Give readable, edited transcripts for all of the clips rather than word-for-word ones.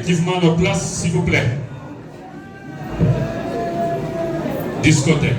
collectivement nos places, s'il vous plaît. Discothèque.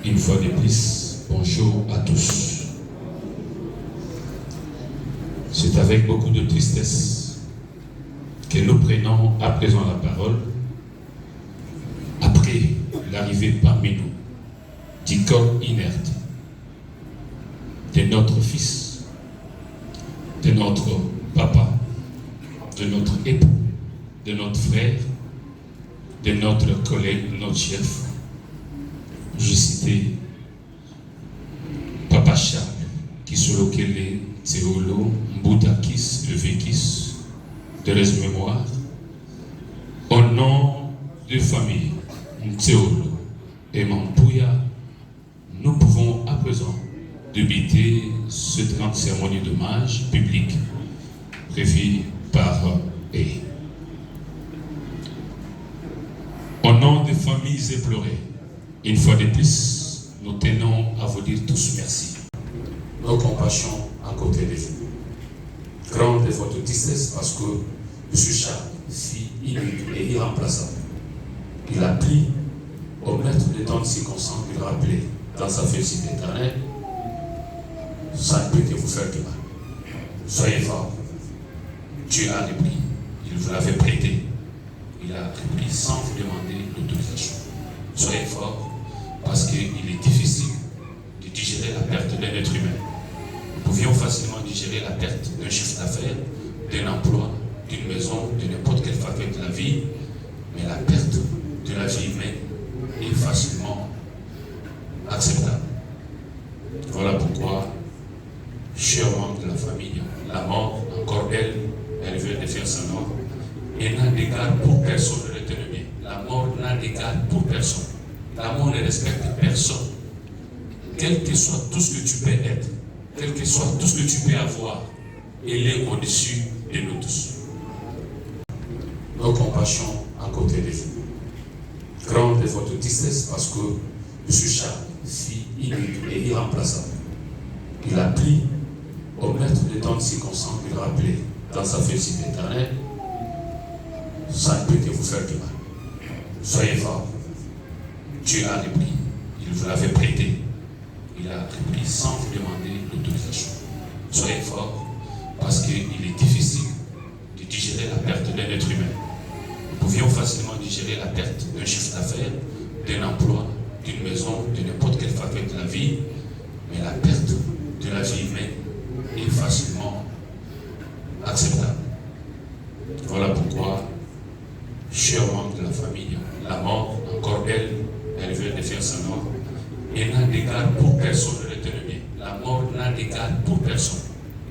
Une fois de plus, bonjour à tous. C'est avec beaucoup de tristesse que nous prenons à présent la parole après l'arrivée parmi nous du corps inerte de notre fils, de notre papa, de notre époux, de notre frère, de notre collègue, notre chef. Je citais Papa Charles, qui sur lequel est Théolo, Mboutakis, le Vékis, de les mémoires, au nom de famille Théolo et Mampouya, nous pouvons à présent débuter cette grande cérémonie d'hommage public prévue par eux. Au nom des familles éplorées, une fois de plus, nous tenons à vous dire tous merci. Nos compassions à côté de vous. Grande est votre tristesse parce que M. Charles, fille inutile et irremplaçable, il a pris au maître de temps de circonstance qu'il rappelait dans sa félicité éternelle, ça ne peut que vous faire du mal. Soyez forts. Dieu a repris. Il vous l'avait prêté. Il a repris sans vous demander l'autorisation. Soyez forts. Parce qu'il est difficile de digérer la perte d'un être humain. Nous pouvions facilement digérer la perte d'un chiffre d'affaires, d'un emploi, d'une maison, de n'importe quelle facette de la vie, mais la perte de la vie humaine est facilement acceptable. Voilà pourquoi, chers membres de la famille, la mort, encore elle vient de faire son nom, et n'a d'égard pour personne, retenez bien. La mort n'a d'égard pour personne. La mort ne respecte personne. Quel que soit tout ce que tu peux être, quel que soit tout ce que tu peux avoir, elle est au-dessus de nous tous. Nos compassions à côté de vous. Grande est votre tristesse parce que M. Charles, fille unique et irremplaçable, il a pris au maître de tant de circonstances qu'il rappelait dans sa félicité éternelle, ça ne peut que vous faire du mal. Soyez forts. Dieu a repris. Il vous l'avait prêté. Il a repris sans vous demander l'autorisation. Soyez forts parce qu'il est difficile de digérer la perte d'un être humain. Nous pouvions facilement digérer la perte d'un chiffre d'affaires, d'un emploi, d'une maison, de n'importe quelle facette de la vie, mais la perte de la vie humaine est facilement acceptable. Voilà pourquoi, chers membres de la famille, la mort, encore elle vient de faire sa mort, et n'a d'égard pour personne, retenez bien. La mort n'a d'égard pour personne.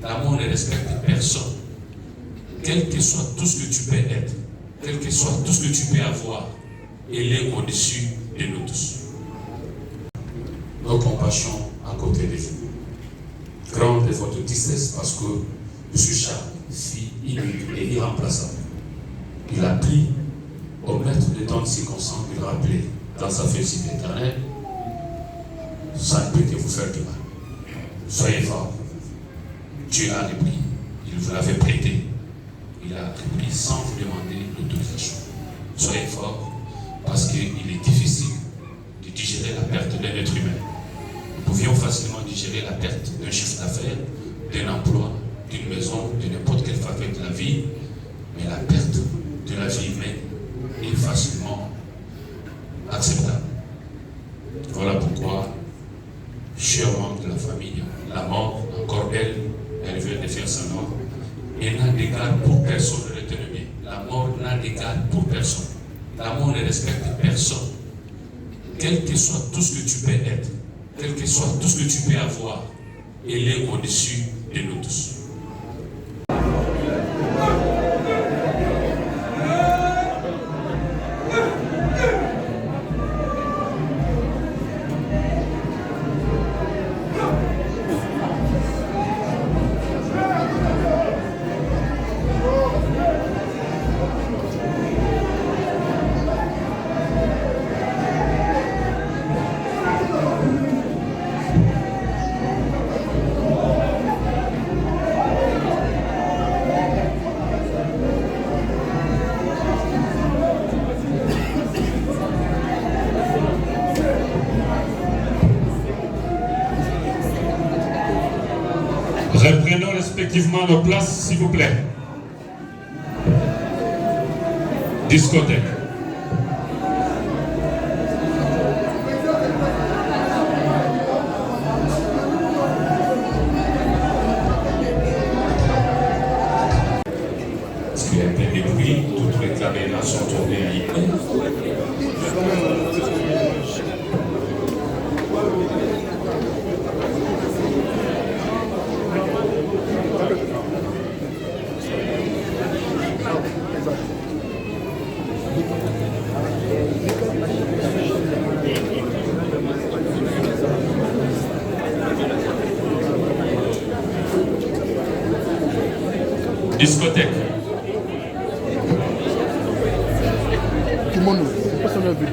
La mort ne respecte personne. Quel que soit tout ce que tu peux être, quel que soit tout ce que tu peux avoir, elle est au-dessus de nous tous. Nos compassions à côté de vous. Grande est votre tristesse parce que M. Charles, fille unique et irremplaçable, il a pris au maître de tant de circonstances qu'il rappelait dans sa félicité éternelle, ça ne peut que vous faire du mal. Soyez forts. Dieu a repris. Il vous l'avait prêté. Il a repris sans vous demander l'autorisation. Soyez forts parce qu'il est difficile de digérer la perte d'un être humain. Nous pouvions facilement digérer la perte d'un chiffre d'affaires, d'un emploi, d'une maison, de n'importe quelle facette de la vie, mais la perte de la vie humaine est facilement acceptable. Voilà pourquoi, chers membres de la famille, la mort, encore elle vient de faire sa mort, et n'a d'égard pour personne, retenez bien. La mort n'a d'égard pour personne. La mort ne respecte personne. Quel que soit tout ce que tu peux être, quel que soit tout ce que tu peux avoir, elle est au-dessus de nous tous. Reprenons respectivement nos places, s'il vous plaît. Discothèque. Est-ce qu'il y a un peu de bruit? Toutes les caméras sont tournées à Ypres. Discothèque. Tout le monde, personne n'a vu.